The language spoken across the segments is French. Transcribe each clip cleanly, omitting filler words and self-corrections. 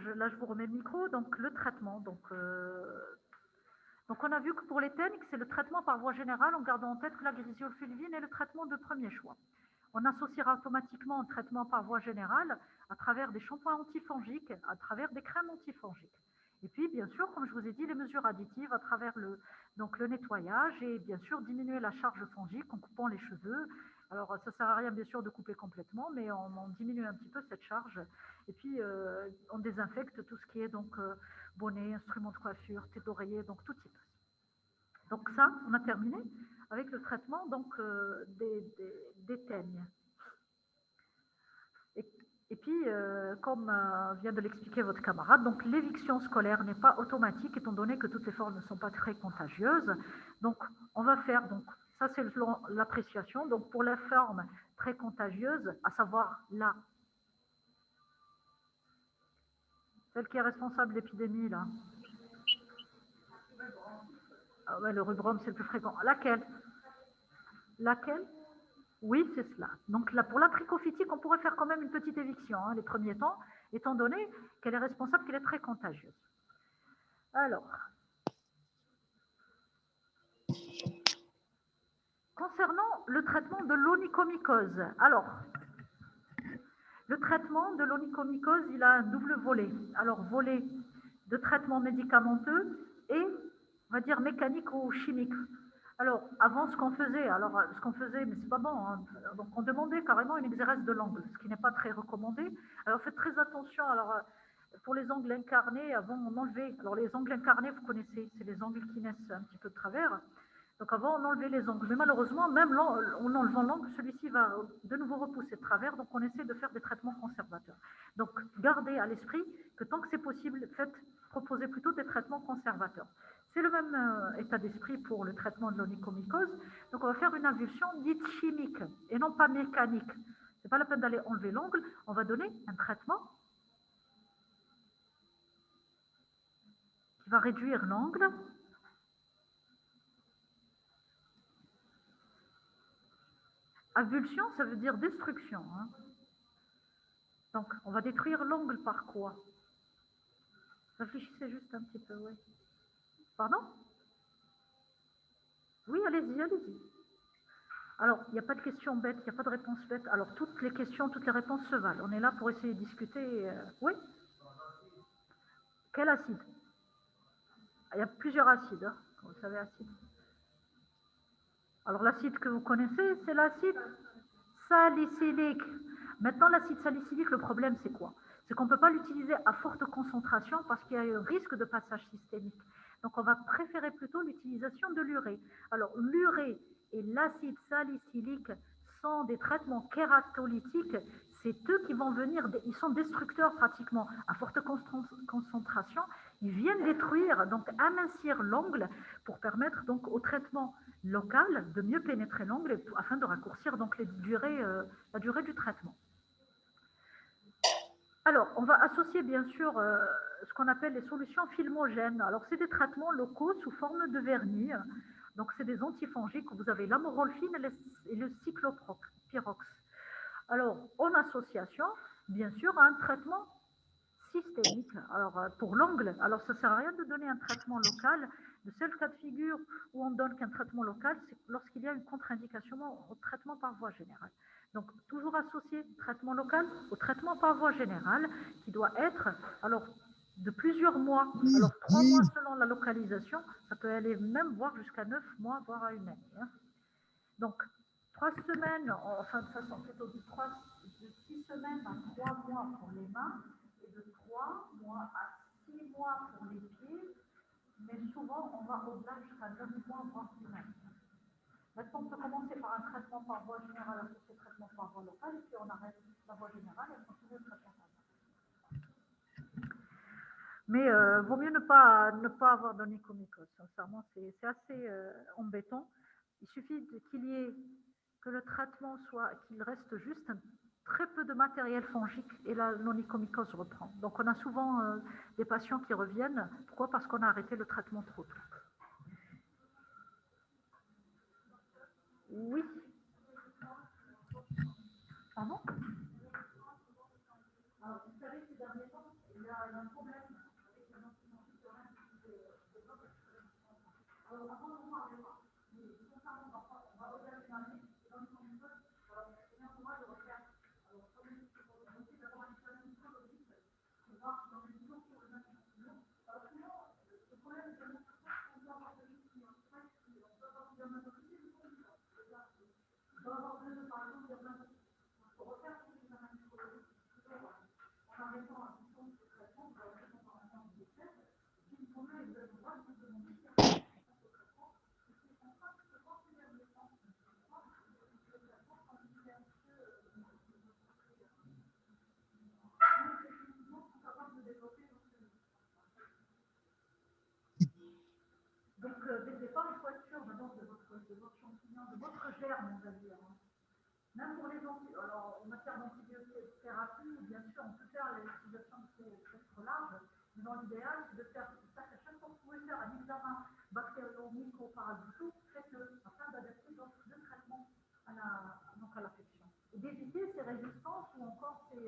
là, je vous remets le micro. Donc, le traitement. Donc, on a vu que pour les TENIC, c'est le traitement par voie générale en gardant en tête que la griseolfulvine est le traitement de premier choix. On associera automatiquement un traitement par voie générale à travers des shampoings antifongiques, à travers des crèmes antifongiques. Et puis, bien sûr, comme je vous ai dit, les mesures additives à travers le nettoyage et bien sûr diminuer la charge fongique en coupant les cheveux. Alors, ça ne sert à rien, bien sûr, de couper complètement, mais on diminue un petit peu cette charge. Et puis, on désinfecte tout ce qui est donc bonnet, instruments de coiffure, tête d'oreiller, donc tout type. Donc ça, on a terminé avec le traitement donc, des teignes. Et puis, comme vient de l'expliquer votre camarade, donc l'éviction scolaire n'est pas automatique étant donné que toutes les formes ne sont pas très contagieuses. Donc, on va faire, donc ça c'est l'appréciation, donc pour la forme très contagieuse, à savoir là, celle qui est responsable de l'épidémie là. Ah ouais, le rubrum c'est le plus fréquent. Laquelle? Laquelle? Oui, c'est cela. Donc là, pour la trichophytique, on pourrait faire quand même une petite éviction les premiers temps, étant donné qu'elle est responsable, qu'elle est très contagieuse. Alors, concernant le traitement de l'onychomycose, alors, le traitement de l'onychomycose, il a un double volet. Alors, volet de traitement médicamenteux et, on va dire, mécanique ou chimique. Alors, avant, ce qu'on faisait, mais c'est pas bon, donc on demandait carrément une exérèse de l'angle, ce qui n'est pas très recommandé. Alors, faites très attention. Alors, pour les angles incarnés, avant, on enlevait. Alors, les angles incarnés, vous connaissez, c'est les angles qui naissent un petit peu de travers. Donc, avant, on enlevait les angles. Mais malheureusement, même en enlevant l'angle, celui-ci va de nouveau repousser de travers. Donc, on essaie de faire des traitements conservateurs. Donc, gardez à l'esprit que tant que c'est possible, proposez plutôt des traitements conservateurs. C'est le même état d'esprit pour le traitement de l'onychomycose. Donc, on va faire une avulsion dite chimique et non pas mécanique. Ce n'est pas la peine d'aller enlever l'ongle. On va donner un traitement qui va réduire l'angle. Avulsion, ça veut dire destruction. Donc, on va détruire l'angle par quoi? Réfléchissez juste un petit peu, oui. Pardon? Oui, allez-y, allez-y. Alors, il n'y a pas de questions bêtes, il n'y a pas de réponse bête. Alors, toutes les questions, toutes les réponses se valent. On est là pour essayer de discuter. Oui? Quel acide? Il y a plusieurs acides, comme vous savez, acide. Alors, l'acide que vous connaissez, c'est l'acide salicylique. Maintenant, l'acide salicylique, le problème, c'est quoi? C'est qu'on ne peut pas l'utiliser à forte concentration parce qu'il y a un risque de passage systémique. Donc, on va préférer plutôt l'utilisation de l'urée. Alors, l'urée et l'acide salicylique sont des traitements kératolytiques. C'est eux qui vont venir, ils sont destructeurs pratiquement à forte concentration. Ils viennent détruire, donc amincir l'angle pour permettre donc au traitement local de mieux pénétrer l'angle afin de raccourcir donc la durée du traitement. Alors, on va associer bien sûr ce qu'on appelle les solutions filmogènes. Alors, c'est des traitements locaux sous forme de vernis. Donc, c'est des antifongiques. Vous avez l'amorolfine et le cyclopyrox. Alors, en association, bien sûr, à un traitement systémique. Alors, pour l'angle, alors ça ne sert à rien de donner un traitement local. Le seul cas de figure où on donne qu'un traitement local, c'est lorsqu'il y a une contre-indication au traitement par voie générale. Donc, toujours associer traitement local au traitement par voie générale, qui doit être, alors, de plusieurs mois. Alors, 3 mois selon la localisation, ça peut aller même voir jusqu'à 9 mois, voire à une année. Donc, 3 semaines, enfin, de façon plutôt de 6 semaines à 3 mois pour les mains, et de 3 mois à 6 mois pour les pieds, mais souvent, on va au-delà jusqu'à 9 mois, voire plus même. Maintenant, on peut commencer par un traitement par voie générale, associé traitement par voie locale, et puis on arrête la voie générale et on continue le traitement par voie. Mais vaut mieux ne pas avoir d'onychomycose. Sincèrement, c'est assez embêtant. Il suffit que le traitement qu'il reste juste très peu de matériel fongique et l'onychomycose reprend. Donc, on a souvent des patients qui reviennent. Pourquoi? Parce qu'on a arrêté le traitement trop tôt. Oui. Pardon? Alors, vous savez, ces derniers temps, il y a un Donc, dès le départ, il faut être sûr d'abord de votre champignon, de votre germe, on va dire. Même pour les antibiotiques, alors en matière d'antibiothérapie, bien sûr, on peut faire l'utilisation de ces spectres larges, mais dans l'idéal, c'est de faire ça qu'à chaque fois que vous pouvez faire un examen bactériologique micro-parasitaux, faites-le afin d'adapter votre traitement à l'affection. Et d'éviter ces résistances ou encore ces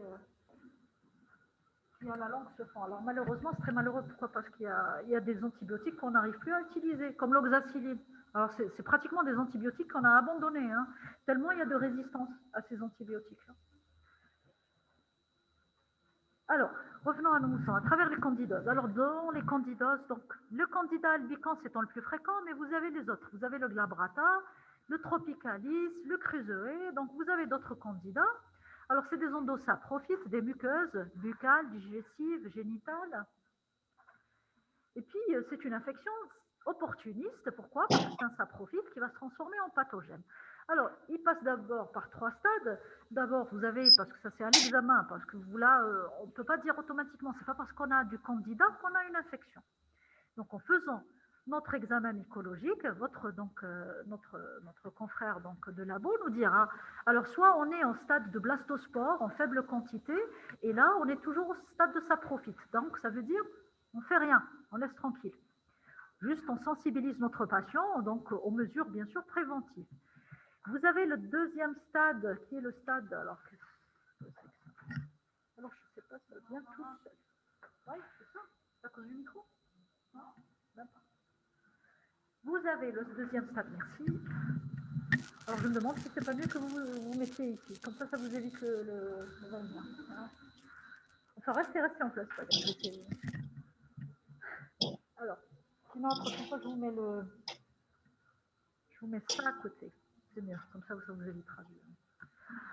qui à la langue se font. Alors malheureusement, c'est très malheureux. Pourquoi? Parce qu'il y a des antibiotiques qu'on n'arrive plus à utiliser, comme l'oxacilline. Alors c'est pratiquement des antibiotiques qu'on a abandonnés, hein, tellement il y a de résistance à ces antibiotiques-là. Alors, revenons à nos moussons, à travers les candidoses. Alors, dans les candidoses, donc, le candida albicans étant le plus fréquent, mais vous avez les autres. Vous avez le glabrata, le tropicalis, le crusoé, donc vous avez d'autres candidats. Alors, c'est des endosaprophytes, des muqueuses buccales, digestives, génitales. Et puis, c'est une infection opportuniste. Pourquoi? Parce que c'est un saprophyte qui va se transformer en pathogène. Alors, il passe d'abord par 3 stades. D'abord, vous avez, parce que ça c'est à l'examen, parce que vous là, on ne peut pas dire automatiquement, c'est pas parce qu'on a du candida qu'on a une infection. Donc, en faisant notre examen mycologique, notre confrère donc, de labo nous dira, alors soit on est en stade de blastospore en faible quantité, et là on est toujours au stade de saprophyte. Donc, ça veut dire on ne fait rien, on laisse tranquille. Juste, on sensibilise notre patient donc aux mesures, bien sûr, préventives. Vous avez le deuxième stade, qui est le stade... Alors, je ne sais pas, ça vient tout seul. Oui, c'est ça. C'est à cause du micro? Non, même pas. Vous avez le deuxième stade, merci. Alors, je me demande si c'est pas mieux que vous mettiez ici. Comme ça vous évite le va-et-vient. Voilà. Enfin, restez en place. Alors, sinon, la prochaine fois, je vous mets ça à côté. C'est mieux, comme ça vous évitera.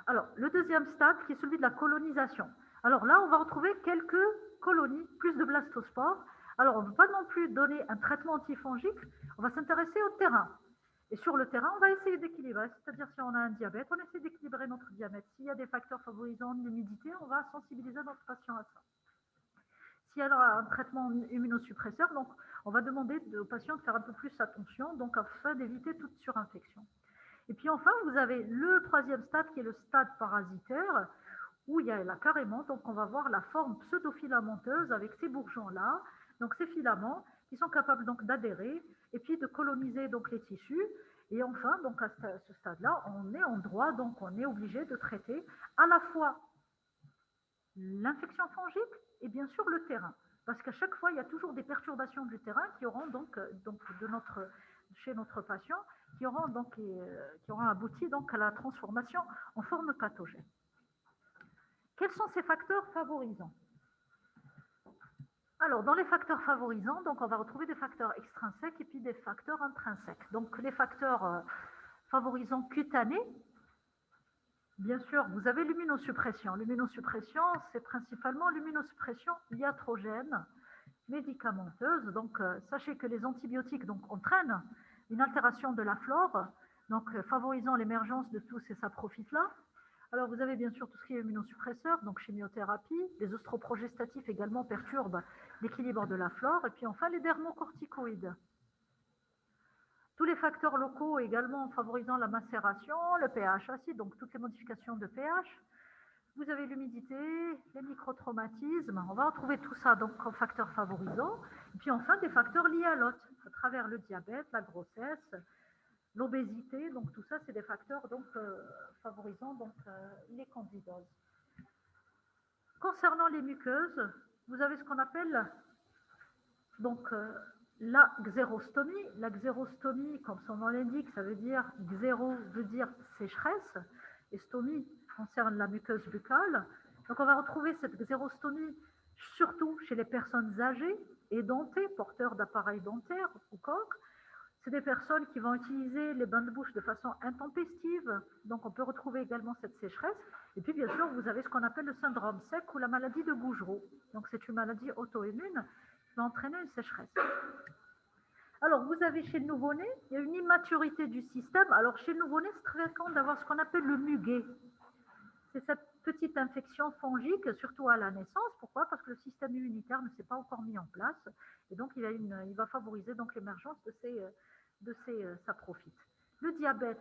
Alors, le deuxième stade, qui est celui de la colonisation. Alors là, on va retrouver quelques colonies, plus de blastospores. Alors, on ne veut pas non plus donner un traitement antifongique, on va s'intéresser au terrain. Et sur le terrain, on va essayer d'équilibrer, c'est-à-dire si on a un diabète, on essaie d'équilibrer notre diabète. S'il y a des facteurs favorisant l'humidité, on va sensibiliser notre patient à ça. S'il y a un traitement immunosuppresseur, donc on va demander aux patients de faire un peu plus attention, donc afin d'éviter toute surinfection. Et puis enfin, vous avez le troisième stade qui est le stade parasitaire, où il y a là carrément, donc on va voir la forme pseudo-filamenteuse avec ces bourgeons-là, donc ces filaments qui sont capables donc d'adhérer et puis de coloniser donc les tissus. Et enfin, donc à ce stade-là, on est en droit, donc on est obligé de traiter à la fois l'infection fongique et bien sûr le terrain. Parce qu'à chaque fois, il y a toujours des perturbations du terrain qui auront donc chez notre patient, qui auront abouti donc à la transformation en forme pathogène. Quels sont ces facteurs favorisants? Alors, dans les facteurs favorisants, donc on va retrouver des facteurs extrinsèques et puis des facteurs intrinsèques. Donc, les facteurs favorisants cutanés, bien sûr, vous avez l'immunosuppression. L'immunosuppression, c'est principalement l'immunosuppression iatrogène, médicamenteuse. Donc, sachez que les antibiotiques donc, entraînent une altération de la flore, donc favorisant l'émergence de tous ces saprophytes-là. Alors, vous avez bien sûr tout ce qui est immunosuppresseur, donc chimiothérapie. Les ostroprogestatifs également perturbent l'équilibre de la flore. Et puis enfin, les dermocorticoïdes. Tous les facteurs locaux également favorisant la macération, le pH acide, donc toutes les modifications de pH. Vous avez l'humidité, les microtraumatismes. On va retrouver tout ça donc en facteurs favorisants. Et puis enfin, des facteurs liés à l'hôte, à travers le diabète, la grossesse, l'obésité. Donc tout ça, c'est des facteurs donc, favorisant donc, les candidoses. Concernant les muqueuses, vous avez ce qu'on appelle donc la xérostomie, comme son nom l'indique, ça veut dire, xéro veut dire sécheresse, et stomie concerne la muqueuse buccale. Donc on va retrouver cette xérostomie surtout chez les personnes âgées, édentées, porteurs d'appareils dentaires ou coques. C'est des personnes qui vont utiliser les bains de bouche de façon intempestive, donc on peut retrouver également cette sécheresse. Et puis bien sûr, vous avez ce qu'on appelle le syndrome sec ou la maladie de Gougerot. Donc c'est une maladie auto-immune qui va entraîner une sécheresse. Alors, vous avez chez le nouveau-né, il y a une immaturité du système. Alors, chez le nouveau-né, c'est très fréquent d'avoir ce qu'on appelle le muguet. C'est cette petite infection fongique, surtout à la naissance. Pourquoi? Parce que le système immunitaire ne s'est pas encore mis en place. Et donc, il va favoriser donc l'émergence de ces saprophytes. Le diabète,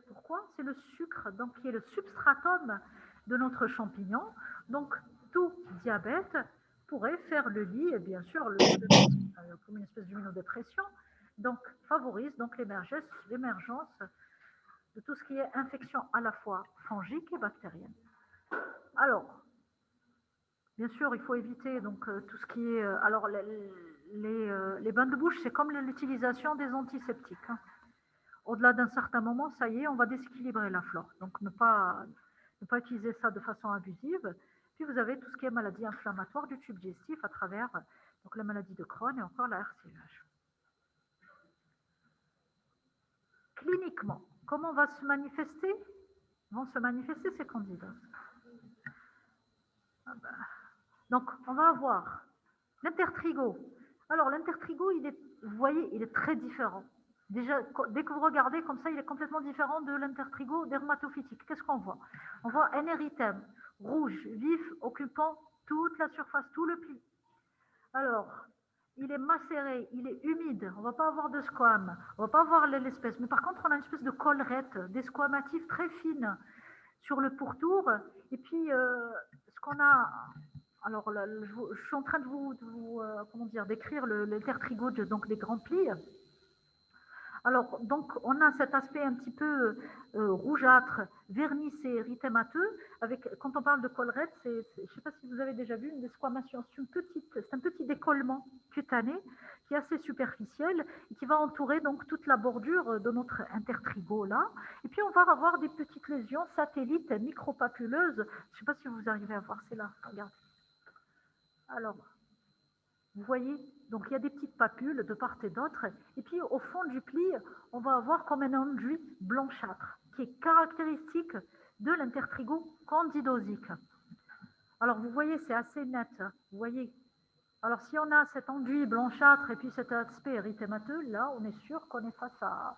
pourquoi? C'est le sucre, donc qui est le substratum de notre champignon. Donc, tout diabète pourrait faire le lit, et bien sûr, comme une espèce d'immunodépression, donc favorise donc l'émergence de tout ce qui est infection à la fois fongique et bactérienne. Alors, bien sûr, il faut éviter donc tout ce qui est... alors, les bains de bouche, c'est comme l'utilisation des antiseptiques. Hein. Au-delà d'un certain moment, ça y est, on va déséquilibrer la flore. Donc, ne pas utiliser ça de façon abusive. Puis, vous avez tout ce qui est maladie inflammatoire du tube digestif à travers donc, la maladie de Crohn et encore la RCH. Cliniquement, comment vont se manifester ces candidats? Donc, on va avoir l'intertrigo. Alors, l'intertrigo, vous voyez, il est très différent. Déjà, dès que vous regardez comme ça, il est complètement différent de l'intertrigo dermatophytique. Qu'est-ce qu'on voit? On voit un érythème rouge, vif, occupant toute la surface, tout le pli. Alors, il est macéré, il est humide, on ne va pas avoir de squame, on ne va pas avoir l'espèce. Mais par contre, on a une espèce de collerette desquamative très fine sur le pourtour. Et puis, ce qu'on a... Alors, là, je suis en train de vous décrire l'intertrigo, donc des grands plis. Alors, donc, on a cet aspect un petit peu rougeâtre, vernissé, érythémateux. Quand on parle de collerette, je ne sais pas si vous avez déjà vu une desquamation. C'est un petit décollement cutané qui est assez superficiel et qui va entourer donc toute la bordure de notre intertrigo là. Et puis, on va avoir des petites lésions satellites micropapuleuses. Je ne sais pas si vous arrivez à voir, c'est là, regardez. Alors, vous voyez, donc il y a des petites papules de part et d'autre. Et puis au fond du pli, on va avoir comme un enduit blanchâtre, qui est caractéristique de l'intertrigo candidosique. Alors vous voyez, c'est assez net. Vous voyez. Alors si on a cet enduit blanchâtre et puis cet aspect érythémateux, là, on est sûr qu'on est face à...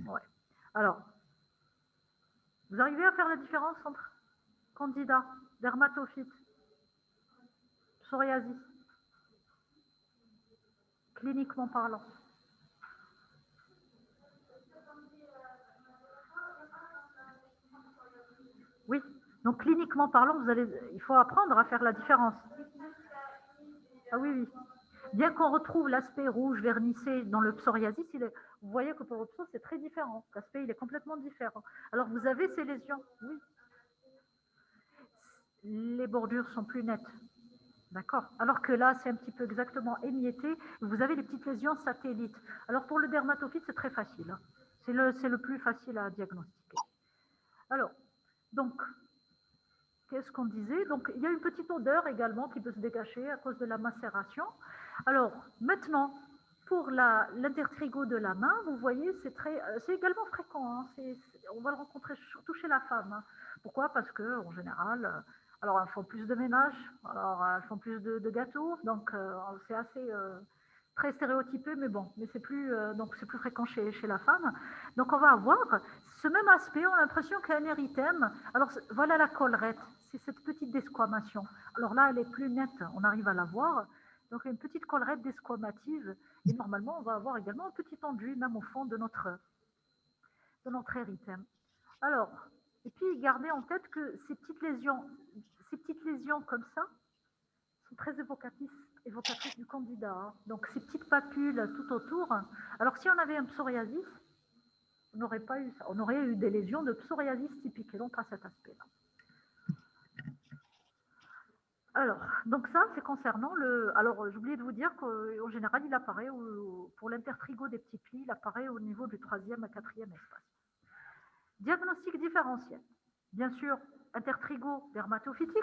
Ouais. Alors, vous arrivez à faire la différence entre candida, dermatophyte, psoriasis, cliniquement parlant? Oui, donc cliniquement parlant, il faut apprendre à faire la différence. Ah oui, oui. Bien qu'on retrouve l'aspect rouge vernissé dans le psoriasis, vous voyez que pour le psoriasis, c'est très différent. L'aspect, il est complètement différent. Alors, vous avez ces lésions, oui. Les bordures sont plus nettes. D'accord. Alors que là, c'est un petit peu exactement émietté. Vous avez les petites lésions satellites. Alors, pour le dermatophyte, c'est très facile. Hein. C'est le plus facile à diagnostiquer. Alors, donc, qu'est-ce qu'on disait? Donc, il y a une petite odeur également qui peut se dégager à cause de la macération. Alors, maintenant, pour l'intertrigo de la main, vous voyez, c'est également fréquent. Hein, on va le rencontrer surtout chez la femme. Hein. Pourquoi? Parce qu'en général, alors elles font plus de ménage, alors elles font plus de gâteaux, donc c'est assez très stéréotypé, mais bon, mais c'est plus fréquent chez la femme. Donc on va avoir ce même aspect, on a l'impression qu'il y a un érythème. Alors voilà la collerette, c'est cette petite desquamation. Alors là, elle est plus nette, on arrive à la voir. Donc une petite collerette desquamative. Et normalement, on va avoir également un petit enduit, même au fond de notre érythème. Alors, et puis gardez en tête que ces petites lésions comme ça sont très évocatrices du candida. Hein. Donc ces petites papules tout autour. Alors si on avait un psoriasis, on n'aurait pas eu ça. On aurait eu des lésions de psoriasis typiques. Et donc à cet aspect-là. Alors, donc ça, c'est concernant le... Alors, j'ai oublié de vous dire qu'en général, il apparaît pour l'intertrigo des petits plis, il apparaît au niveau du 3e à 4e espace. Diagnostic différentiel. Bien sûr, intertrigo dermatophytique,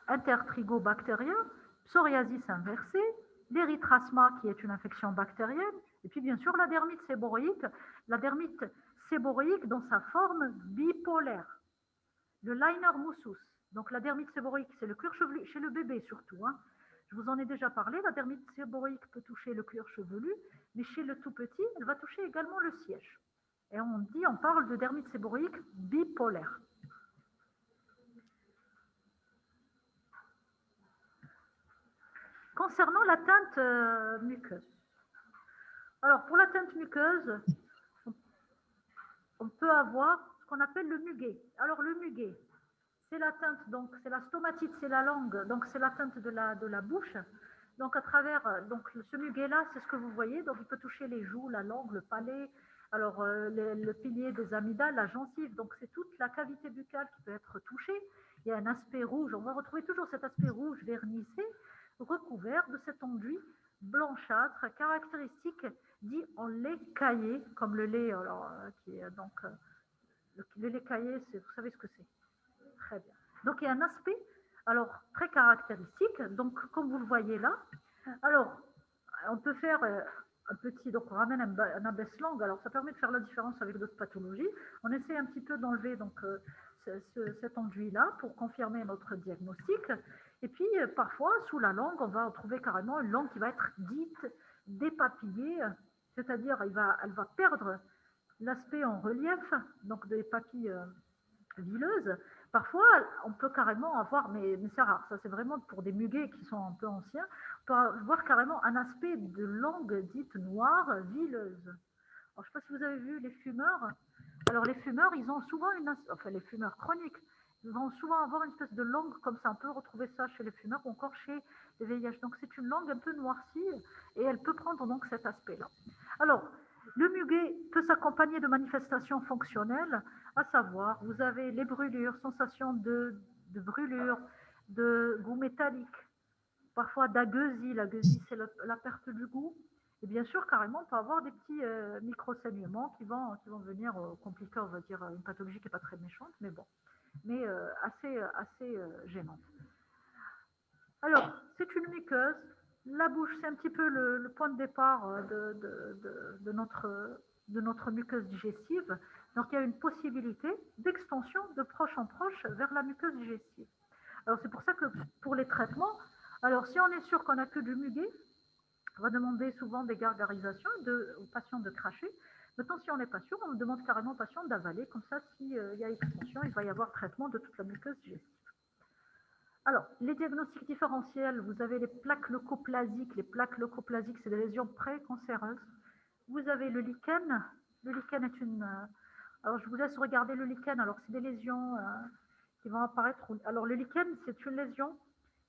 intertrigo bactérien, psoriasis inversée, l'érythrasma qui est une infection bactérienne, et puis bien sûr la dermite séborrhéique dans sa forme bipolaire, le liner moussus. Donc la dermite séborrhéique, c'est le cuir chevelu, chez le bébé surtout. Hein. Je vous en ai déjà parlé, la dermite séborrhéique peut toucher le cuir chevelu, mais chez le tout petit, elle va toucher également le siège. Et on parle de dermite séborrhéique bipolaire. Concernant la teinte muqueuse. Alors, pour la teinte muqueuse, on peut avoir ce qu'on appelle le muguet. Alors, le muguet, c'est la teinte, donc c'est la stomatite, c'est la langue, donc c'est la teinte de la bouche. Donc, à travers donc, ce muguet-là, c'est ce que vous voyez. Donc, il peut toucher les joues, la langue, le palais, alors le pilier des amygdales, la gencive. Donc, c'est toute la cavité buccale qui peut être touchée. Il y a un aspect rouge. On va retrouver toujours cet aspect rouge vernissé, recouvert de cet enduit blanchâtre, caractéristique dit en lait caillé, comme le lait, alors, qui est donc le lait caillé, vous savez ce que c'est. Très bien. Donc il y a un aspect alors très caractéristique, donc comme vous le voyez là. Alors on peut faire un petit, donc on ramène un abaisse-langue, alors ça permet de faire la différence avec d'autres pathologies. On essaie un petit peu d'enlever donc cet enduit-là pour confirmer notre diagnostic. Et puis parfois sous la langue, on va trouver carrément une langue qui va être dite dépapillée, c'est-à-dire elle va perdre l'aspect en relief, donc des papilles vileuses. Parfois, on peut carrément avoir, mais c'est rare, ça c'est vraiment pour des muguets qui sont un peu anciens, on peut avoir carrément un aspect de langue dite noire, vileuse. Alors, je ne sais pas si vous avez vu les fumeurs. Alors, les fumeurs, ils ont souvent enfin, les fumeurs chroniques, ils vont souvent avoir une espèce de langue comme ça. On peut retrouver ça chez les fumeurs ou encore chez les VIH. Donc, c'est une langue un peu noircie et elle peut prendre donc cet aspect-là. Alors, le muguet peut s'accompagner de manifestations fonctionnelles, à savoir, vous avez les brûlures, sensation de brûlure, de goût métallique, parfois d'agueusie. L'agueusie, c'est la perte du goût. Et bien sûr, carrément, on peut avoir des petits micro-saignements qui vont venir compliquer, on va dire, une pathologie qui n'est pas très méchante, mais bon, mais assez gênante. Alors, c'est une muqueuse. La bouche, c'est un petit peu le point de départ de notre muqueuse digestive. Donc, il y a une possibilité d'extension de proche en proche vers la muqueuse digestive. Alors, c'est pour ça que pour les traitements, alors si on est sûr qu'on n'a que du muguet, on va demander souvent des gargarisations aux patients de cracher. Maintenant, si on n'est pas sûr, on demande carrément aux patients d'avaler. Comme ça, s'il y a extension, il va y avoir traitement de toute la muqueuse digestive. Alors, les diagnostics différentiels, vous avez les plaques leucoplasiques. Les plaques leucoplasiques, c'est des lésions précancéreuses. Vous avez le lichen. Le lichen est une... alors, je vous laisse regarder le lichen. Alors, c'est des lésions qui vont apparaître. Alors, le lichen, c'est une lésion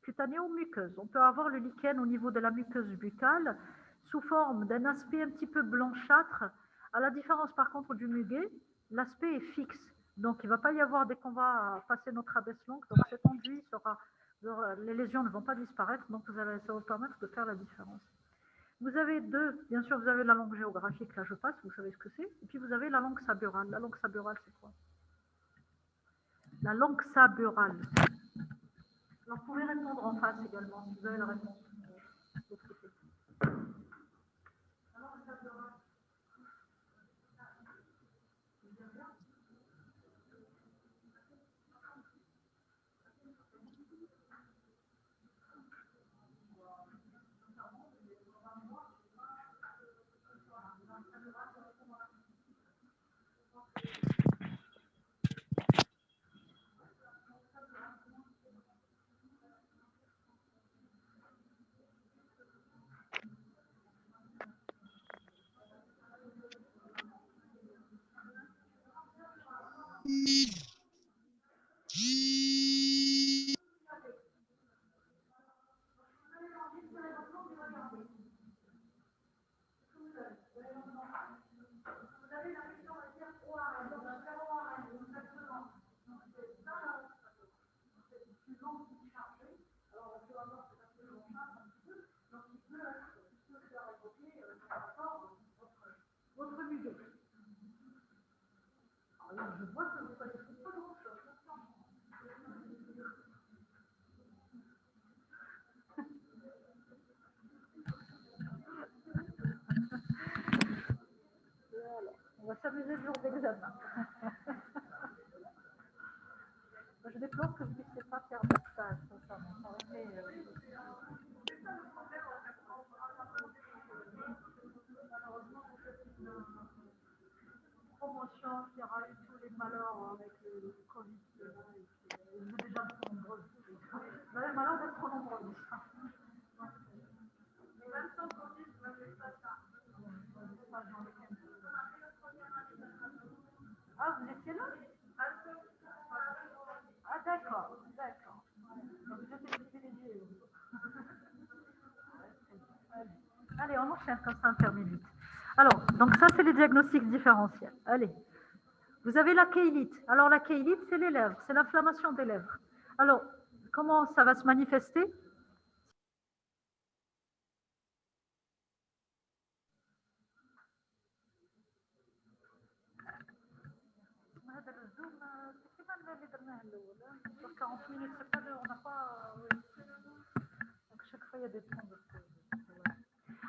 cutanéo-muqueuse. On peut avoir le lichen au niveau de la muqueuse buccale sous forme d'un aspect un petit peu blanchâtre. À la différence, par contre, du muguet, l'aspect est fixe. Donc, il ne va pas y avoir, dès qu'on va passer notre abaisse-langue, donc cet enduit sera, les lésions ne vont pas disparaître, donc ça va vous permettre de faire la différence. Vous avez bien sûr, vous avez la langue géographique, là je passe, vous savez ce que c'est, et puis vous avez la langue saburale. La langue saburale, c'est quoi? La langue saburale. Alors, vous pouvez répondre en face également, si vous avez la réponse. muguet. Alors, je vois que vous ne connaissez pas grand-chose. On va s'amuser le jour d'examen. Je déplore que vous ne puissiez pas faire de stage, sincèrement. Ça aurait été, malheureusement, vous faites une promotion qui aura eu tous les malheurs avec le Covid. Vous êtes déjà trop nombreux. Vous avez le malheur d'être trop nombreux. Ah, vous étiez là? Ah, d'accord, d'accord. Donc, vous êtes privilégié. Allez, on enchaîne comme ça, on termine vite. Alors, donc ça, c'est les diagnostics différentiels. Allez, vous avez la kéylite. Alors, la kéylite, c'est les lèvres, c'est l'inflammation des lèvres. Alors, comment ça va se manifester? Sur 40 minutes, c'est pas on n'a pas. Donc, chaque fois, il y a des temps de pause.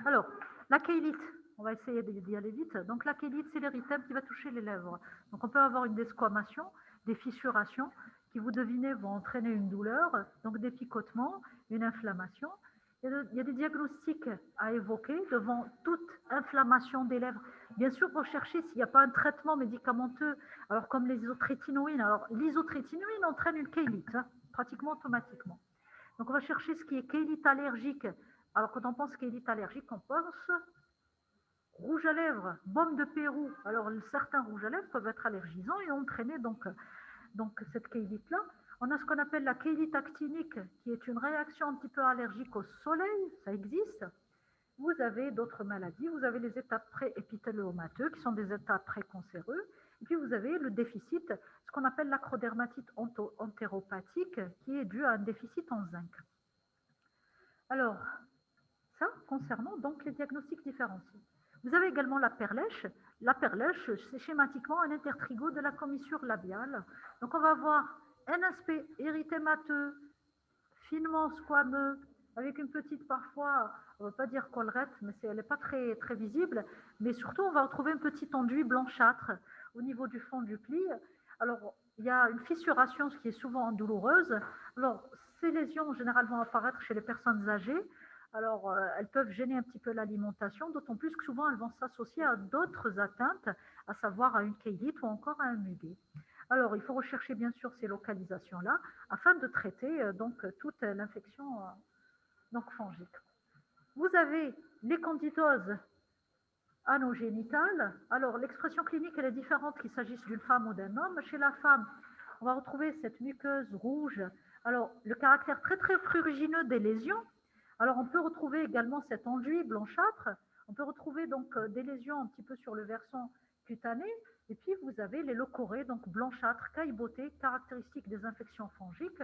Alors, la kéylite, on va essayer d'y aller vite. Donc, la kéylite, c'est l'érythème qui va toucher les lèvres. Donc, on peut avoir une desquamation, des fissurations qui, vous devinez, vont entraîner une douleur, donc des picotements, une inflammation. Il y a des diagnostics à évoquer devant toute inflammation des lèvres. Bien sûr, rechercher s'il n'y a pas un traitement médicamenteux, alors comme les isotrétinoïnes. Alors, l'isotrétinoïne entraîne une kéylite, hein, pratiquement automatiquement. Donc, on va chercher ce qui est kéylite allergique. Alors, quand on pense kéylite allergique, on pense rouge à lèvres, baume de Pérou. Alors, certains rouges à lèvres peuvent être allergisants et entraîner donc cette kéylite-là. On a ce qu'on appelle la kéylite actinique, qui est une réaction un petit peu allergique au soleil, ça existe. Vous avez d'autres maladies, vous avez les états pré-épithéléomateux, qui sont des états précancéreux, et puis vous avez le déficit, ce qu'on appelle l'acrodermatite entéropathique, qui est dû à un déficit en zinc. Alors, ça concernant donc les diagnostics différenciés. Vous avez également la perlèche. La perlèche, c'est schématiquement un intertrigo de la commissure labiale. Donc, on va avoir un aspect érythémateux, finement squameux, avec une petite parfois, on ne va pas dire collerette, mais elle n'est pas très, très visible, mais surtout on va retrouver un petit enduit blanchâtre au niveau du fond du pli. Alors, il y a une fissuration, ce qui est souvent douloureuse. Alors, ces lésions généralement apparaître chez les personnes âgées. Alors, elles peuvent gêner un petit peu l'alimentation, d'autant plus que souvent elles vont s'associer à d'autres atteintes, à savoir à une kéylite ou encore à un muguet. Alors, il faut rechercher bien sûr ces localisations-là afin de traiter toute l'infection fongique. Vous avez les candidoses anogénitales. Alors, l'expression clinique, elle est différente qu'il s'agisse d'une femme ou d'un homme. Chez la femme, on va retrouver cette muqueuse rouge. Alors, le caractère très, très prurigineux des lésions. Alors, on peut retrouver également cet enduit blanchâtre. On peut retrouver donc des lésions un petit peu sur le versant cutané. Et puis, vous avez les leucorrhées, donc blanchâtres, caillebottées, caractéristiques des infections fongiques.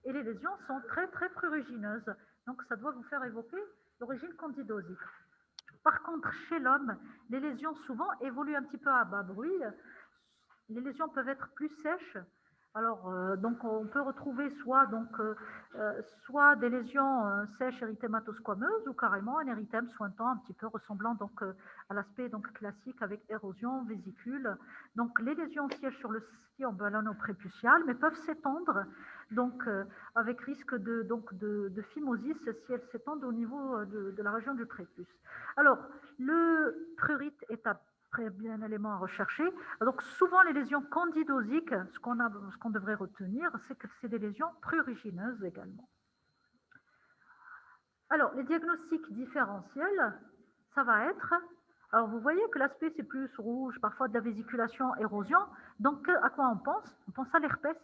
Et les lésions sont très, très prurigineuses. Donc, ça doit vous faire évoquer l'origine candidosique. Par contre, chez l'homme, les lésions souvent évoluent un petit peu à bas bruit. Les lésions peuvent être plus sèches. Alors, donc, on peut retrouver soit des lésions sèches érythématosquameuses ou carrément un érythème sointant un petit peu ressemblant à l'aspect classique avec érosion, vésicule. Donc, les lésions siègent sur le sillon ballonno-prépucial, mais peuvent s'étendre avec risque de phimosis si elles s'étendent au niveau de la région du prépuce. Alors, le prurite est très bien un élément à rechercher. Donc, souvent, les lésions candidosiques, ce qu'on devrait retenir, c'est que c'est des lésions prurigineuses également. Alors, les diagnostics différentiels, ça va être... Alors, vous voyez que l'aspect, c'est plus rouge, parfois de la vésiculation, érosion. Donc, à quoi on pense? On pense à l'herpès.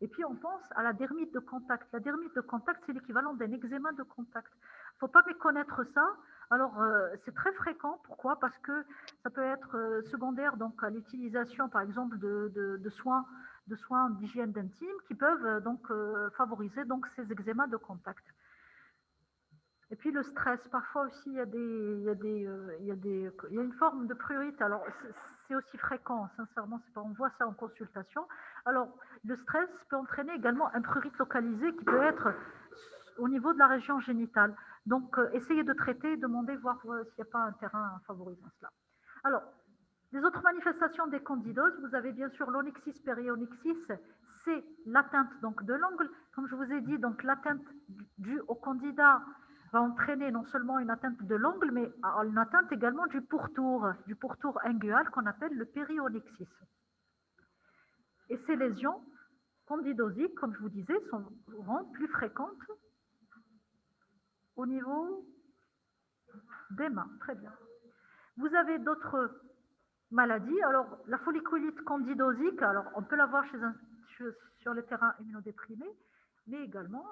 Et puis, on pense à la dermite de contact. La dermite de contact, c'est l'équivalent d'un eczéma de contact. Il ne faut pas méconnaître ça. Alors, c'est très fréquent. Pourquoi? Parce que ça peut être secondaire donc, à l'utilisation, par exemple, de soins d'hygiène intime qui peuvent favoriser donc, ces eczémas de contact. Et puis le stress, parfois aussi, il y a une forme de prurite. Alors, c'est aussi fréquent, sincèrement, c'est pas, on voit ça en consultation. Alors, le stress peut entraîner également un prurite localisé qui peut être au niveau de la région génitale. Donc, essayez de traiter, demandez, voir s'il n'y a pas un terrain favorisant cela. Alors, les autres manifestations des candidoses, vous avez bien sûr l'onyxis périonyxis, c'est l'atteinte donc de l'angle. Comme je vous ai dit, donc l'atteinte due au candida va entraîner non seulement une atteinte de l'angle, mais une atteinte également du pourtour ingual qu'on appelle le périonyxis. Et ces lésions candidosiques, comme je vous disais, seront plus fréquentes au niveau des mains. Très bien. Vous avez d'autres maladies. Alors, la folliculite candidosique, alors on peut l'avoir sur les terrains immunodéprimés, mais également,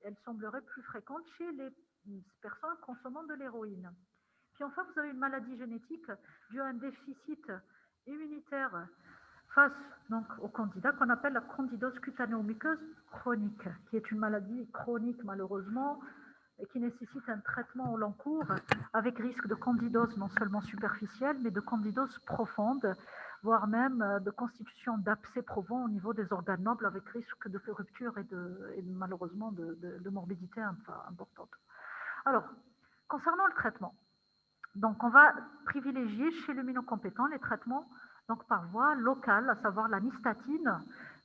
elle semblerait plus fréquente chez les personnes consommant de l'héroïne. Puis enfin, vous avez une maladie génétique due à un déficit immunitaire face donc, au candida qu'on appelle la candidose cutanéo-muqueuse chronique, qui est une maladie chronique malheureusement et qui nécessite un traitement au long cours avec risque de candidose non seulement superficielle, mais de candidose profonde, voire même de constitution d'abcès probants au niveau des organes nobles avec risque de rupture et malheureusement de morbidité importante. Alors, concernant le traitement, donc on va privilégier chez l'immunocompétent les traitements donc par voie locale, à savoir la nystatine.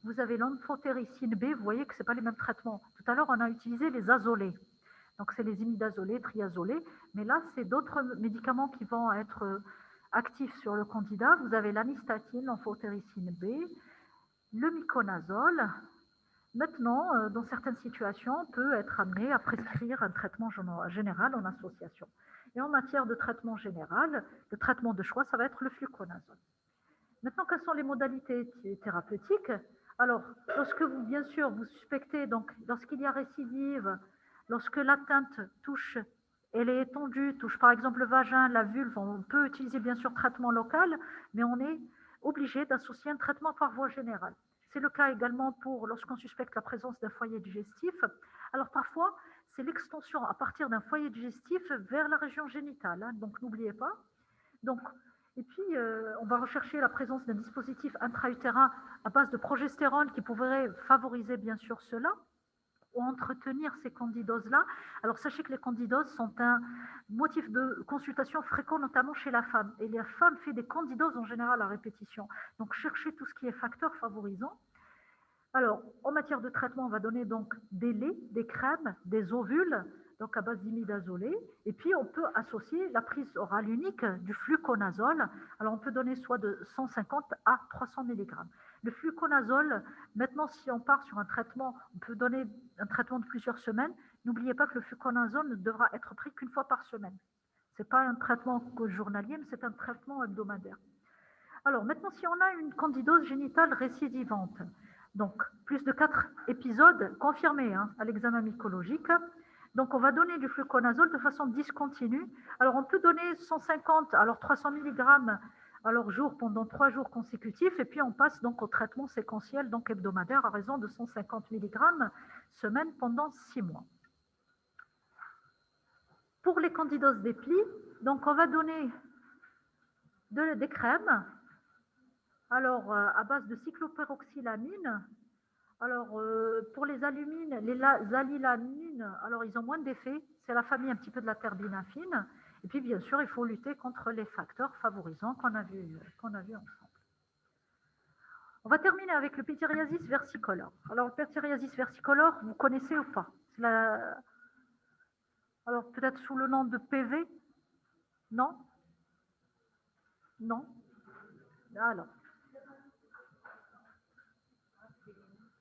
Vous avez l'amphotericine B, vous voyez que ce n'est pas les mêmes traitements. Tout à l'heure, on a utilisé les azolés. Donc, c'est les imidazolés, triazolés. Mais là, c'est d'autres médicaments qui vont être actifs sur le candida. Vous avez la nystatine, l'amphotericine B, le miconazole. Maintenant, dans certaines situations, on peut être amené à prescrire un traitement général en association. Et en matière de traitement général, le traitement de choix, ça va être le fluconazole. Maintenant, quelles sont les modalités thérapeutiques? Alors, lorsque vous, bien sûr, vous suspectez, donc, lorsqu'il y a récidive, lorsque l'atteinte touche, elle est étendue, touche par exemple le vagin, la vulve, on peut utiliser bien sûr traitement local, mais on est obligé d'associer un traitement par voie générale. C'est le cas également pour lorsqu'on suspecte la présence d'un foyer digestif. Alors parfois, c'est l'extension à partir d'un foyer digestif vers la région génitale, hein, donc n'oubliez pas. Donc, et puis, on va rechercher la présence d'un dispositif intra-utérin à base de progestérone qui pourrait favoriser bien sûr cela ou entretenir ces candidoses-là. Alors, sachez que les candidoses sont un motif de consultation fréquent, notamment chez la femme. Et la femme fait des candidoses en général à répétition. Donc, cherchez tout ce qui est facteur favorisant. Alors, en matière de traitement, on va donner donc des laits, des crèmes, des ovules, donc à base d'imidazolé. Et puis, on peut associer la prise orale unique du fluconazole. Alors, on peut donner soit de 150 à 300 mg. Le fluconazole, maintenant, si on part sur un traitement, on peut donner un traitement de plusieurs semaines. N'oubliez pas que le fluconazole ne devra être pris qu'une fois par semaine. Ce n'est pas un traitement journalier, mais c'est un traitement hebdomadaire. Alors, maintenant, si on a une candidose génitale récidivante, donc plus de 4 épisodes confirmés à l'examen mycologique, donc on va donner du fluconazole de façon discontinue. Alors, on peut donner 150, alors 300 mg alors jour pendant 3 jours consécutifs, et puis on passe donc au traitement séquentiel, donc hebdomadaire, à raison de 150 mg semaine pendant 6 mois. Pour les candidoses des plis, donc on va donner des crèmes, alors à base de cyclopéroxylamine. Alors pour les alumines, les alilamines, alors ils ont moins d'effet, c'est la famille un petit peu de la terbinafine. Et puis bien sûr, il faut lutter contre les facteurs favorisants qu'on a vu ensemble. On va terminer avec le pityriasis versicolore. Alors, le pityriasis versicolore, vous connaissez ou pas? Alors, peut-être sous le nom de PV? Non? Non? Alors,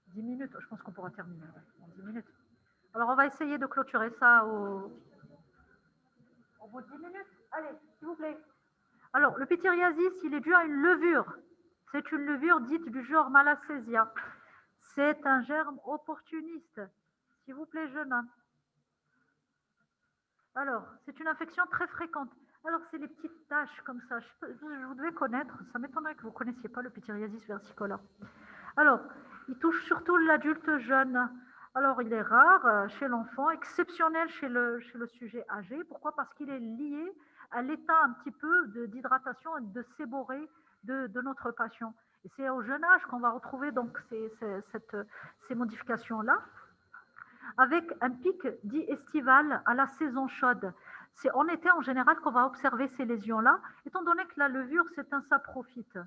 10 minutes, je pense qu'on pourra terminer en 10 minutes. Alors, on va essayer de clôturer ça au bout de 10 minutes. Allez, s'il vous plaît. Alors, le pityriasis, il est dû à une levure. C'est une levure dite du genre Malassezia. C'est un germe opportuniste. S'il vous plaît, jeune homme. Alors, c'est une infection très fréquente. Alors, c'est les petites taches comme ça. Vous devez connaître. Ça m'étonnerait que vous ne connaissiez pas le pityriasis versicolore. Alors, il touche surtout l'adulte jeune. Alors, il est rare chez l'enfant, exceptionnel chez le sujet âgé. Pourquoi? Parce qu'il est lié à l'état un petit peu d'hydratation et de séborrhée de notre patient. Et c'est au jeune âge qu'on va retrouver donc ces modifications-là, avec un pic dit estival à la saison chaude. C'est en été en général qu'on va observer ces lésions-là, étant donné que la levure, c'est un saprophyte.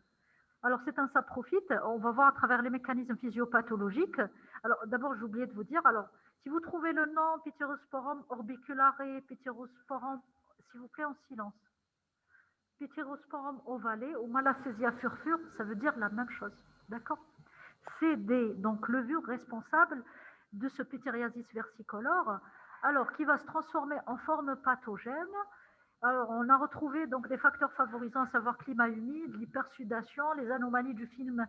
Alors, c'est un saprophyte, on va voir à travers les mécanismes physiopathologiques. Alors, d'abord, j'ai oublié de vous dire, alors, si vous trouvez le nom Pityrosporum orbiculare, Pityrosporum, s'il vous plaît, en silence. Pityrosporum ovale ou Malassezia furfur, ça veut dire la même chose. D'accord? C'est des donc, levures responsables de ce pityriasis versicolore, alors qui va se transformer en forme pathogène. Alors, on a retrouvé donc des facteurs favorisants, à savoir climat humide, l'hypersudation, les anomalies du film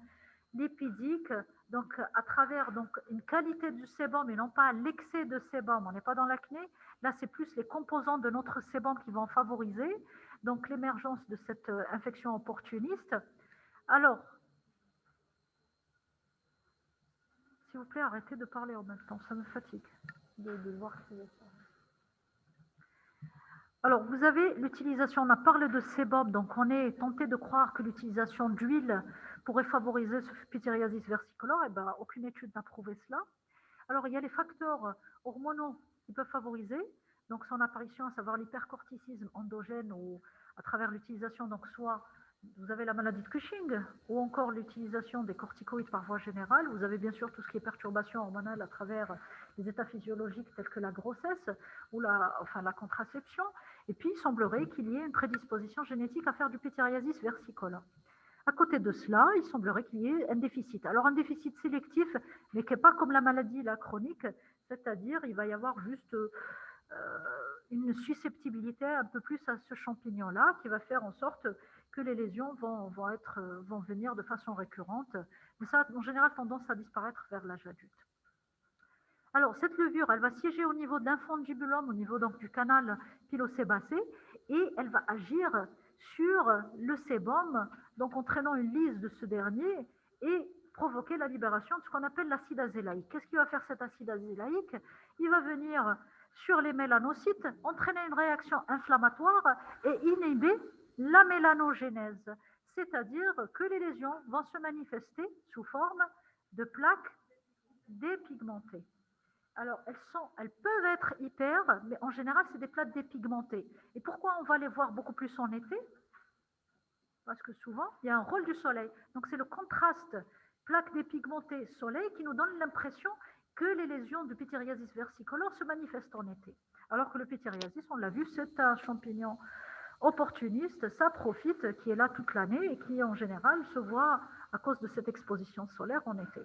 lipidique, donc à travers donc, une qualité du sébum et non pas l'excès de sébum. On n'est pas dans l'acné. Là, c'est plus les composants de notre sébum qui vont favoriser donc l'émergence de cette infection opportuniste. Alors, s'il vous plaît, arrêtez de parler en même temps, ça me fatigue de voir qui est ça. Alors, vous avez l'utilisation, on a parlé de sébum, donc on est tenté de croire que l'utilisation d'huile pourrait favoriser ce pityriasis versicolore, et bien, aucune étude n'a prouvé cela. Alors, il y a les facteurs hormonaux qui peuvent favoriser, donc son apparition, à savoir l'hypercorticisme endogène ou à travers l'utilisation, donc soit vous avez la maladie de Cushing ou encore l'utilisation des corticoïdes par voie générale. Vous avez bien sûr tout ce qui est perturbation hormonale à travers les états physiologiques tels que la grossesse ou la contraception. Et puis, il semblerait qu'il y ait une prédisposition génétique à faire du pityriasis versicolore. À côté de cela, il semblerait qu'il y ait un déficit. Alors, un déficit sélectif, mais qui n'est pas comme la maladie la chronique, c'est-à-dire il va y avoir juste une susceptibilité un peu plus à ce champignon-là qui va faire en sorte que les lésions vont venir de façon récurrente. Mais ça a en général tendance à disparaître vers l'âge adulte. Alors, cette levure, elle va siéger au niveau d'infundibulum, au niveau donc, du canal pilosébacé, et elle va agir sur le sébum, donc entraînant une lyse de ce dernier et provoquer la libération de ce qu'on appelle l'acide azélaïque. Qu'est-ce qui va faire cet acide azélaïque? Il va venir sur les mélanocytes, entraîner une réaction inflammatoire et inhiber la mélanogénèse, c'est-à-dire que les lésions vont se manifester sous forme de plaques dépigmentées. Alors, elles peuvent être hyper, mais en général, c'est des plaques dépigmentées. Et pourquoi on va les voir beaucoup plus en été? Parce que souvent, il y a un rôle du soleil. Donc, c'est le contraste plaques dépigmentées soleil qui nous donne l'impression que les lésions du pityriasis versicolore se manifestent en été. Alors que le pityriasis, on l'a vu, c'est un champignon opportuniste, ça profite, qui est là toute l'année et qui, en général, se voit à cause de cette exposition solaire en été.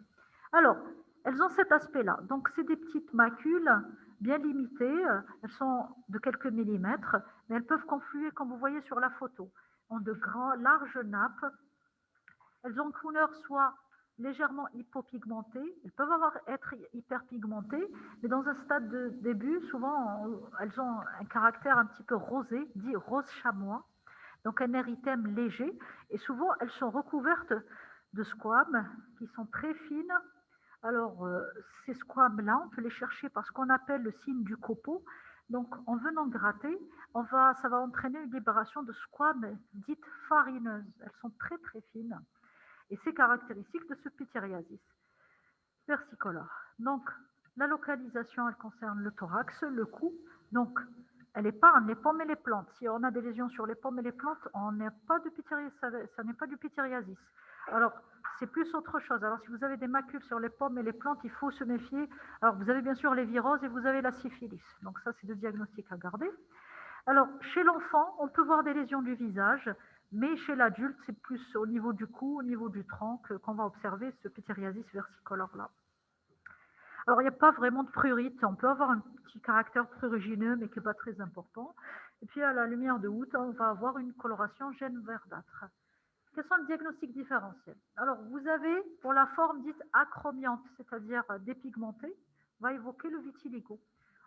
Alors, elles ont cet aspect-là. Donc, c'est des petites macules bien limitées. Elles sont de quelques millimètres, mais elles peuvent confluer, comme vous voyez sur la photo, en de larges nappes. Elles ont une couleur soit légèrement hypopigmentée, elles peuvent être hyperpigmentées, mais dans un stade de début, souvent, elles ont un caractère un petit peu rosé, dit rose chamois, donc un érythème léger, et souvent, elles sont recouvertes de squames qui sont très fines. Alors, ces squames-là, on peut les chercher par ce qu'on appelle le signe du copeau. Donc, en venant gratter, ça va entraîner une libération de squames dites farineuses. Elles sont très, très fines. Et c'est caractéristique de ce pityriasis versicolore. Donc, la localisation, elle concerne le thorax, le cou. Donc, elle épargne les pommes et les plantes. Si on a des lésions sur les pommes et les plantes, on n'est pas de pityriasis, ça n'est pas du pityriasis. Alors, c'est plus autre chose. Alors, si vous avez des macules sur les pommes et les plantes, il faut se méfier. Alors, vous avez bien sûr les viroses et vous avez la syphilis. Donc, ça, c'est deux diagnostics à garder. Alors, chez l'enfant, on peut voir des lésions du visage, mais chez l'adulte, c'est plus au niveau du cou, au niveau du tronc qu'on va observer ce pityriasis versicolore-là. Alors, il n'y a pas vraiment de prurite. On peut avoir un petit caractère prurigineux, mais qui n'est pas très important. Et puis, à la lumière de août, on va avoir une coloration jaune verdâtre. Quels sont les diagnostics différentiels? Alors, vous avez, pour la forme dite acromiante, c'est-à-dire dépigmentée, va évoquer le vitiligo.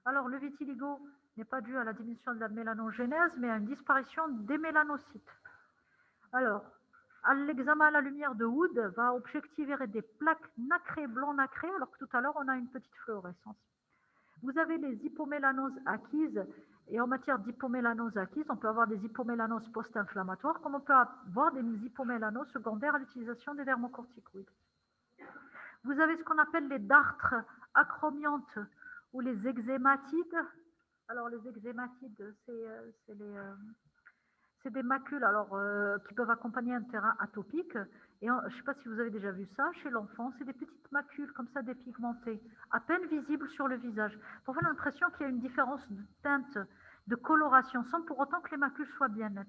Alors, le vitiligo n'est pas dû à la diminution de la mélanogénèse, mais à une disparition des mélanocytes. Alors, L'examen à la lumière de Wood va objectiver des plaques nacrées, blanc nacré, alors que tout à l'heure, on a une petite fluorescence. Vous avez les hypomélanoses acquises, et en matière d'hypomélanose acquise, on peut avoir des hypomélanoses post-inflammatoires, comme on peut avoir des hypomélanoses secondaires à l'utilisation des dermocorticoïdes. Vous avez ce qu'on appelle les dartres acromiantes ou les eczématides. Alors, les eczématides, c'est des macules qui peuvent accompagner un terrain atopique. Et je ne sais pas si vous avez déjà vu ça chez l'enfant, c'est des petites macules comme ça dépigmentées, à peine visibles sur le visage. Pour avoir l'impression qu'il y a une différence de teinte, de coloration, sans pour autant que les macules soient bien nettes.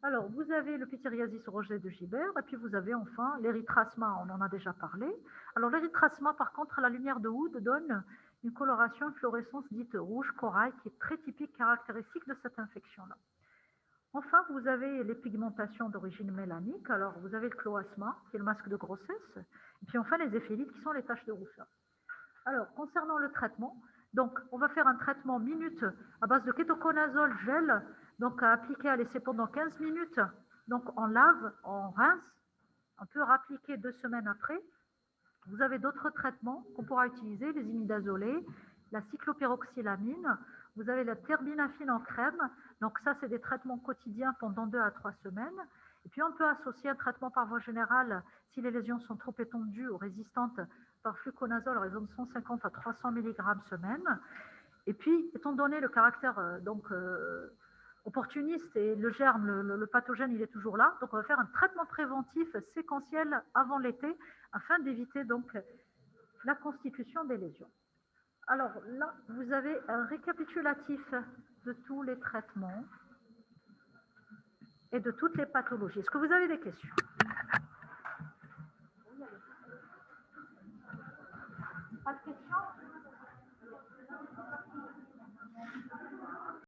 Alors, vous avez le pityriasis rosé de Gibert, et puis vous avez enfin l'érythrasma, on en a déjà parlé. Alors, l'érythrasma, par contre, à la lumière de Wood, donne une coloration, une fluorescence dite rouge corail, qui est très typique, caractéristique de cette infection-là. Enfin, vous avez les pigmentations d'origine mélanique. Alors, vous avez le cloasma, qui est le masque de grossesse, et puis enfin les éphélites, qui sont les taches de rousseur. Alors, concernant le traitement, donc, on va faire un traitement minute à base de kétoconazole gel, donc à appliquer, à laisser pendant 15 minutes. Donc, on lave, on rince, on peut rappliquer 2 semaines après. Vous avez d'autres traitements qu'on pourra utiliser, les imidazolés, la cyclopyroxylamine, vous avez la terbinafine en crème. Donc ça, c'est des traitements quotidiens pendant 2 à 3 semaines. Et puis, on peut associer un traitement par voie générale si les lésions sont trop étendues ou résistantes par fluconazole à raison de 150 à 300 mg semaine. Et puis, étant donné le caractère opportuniste et le germe, le pathogène, il est toujours là. Donc, on va faire un traitement préventif séquentiel avant l'été afin d'éviter donc la constitution des lésions. Alors là, vous avez un récapitulatif de tous les traitements et de toutes les pathologies. Est-ce que vous avez des questions? Pas de questions?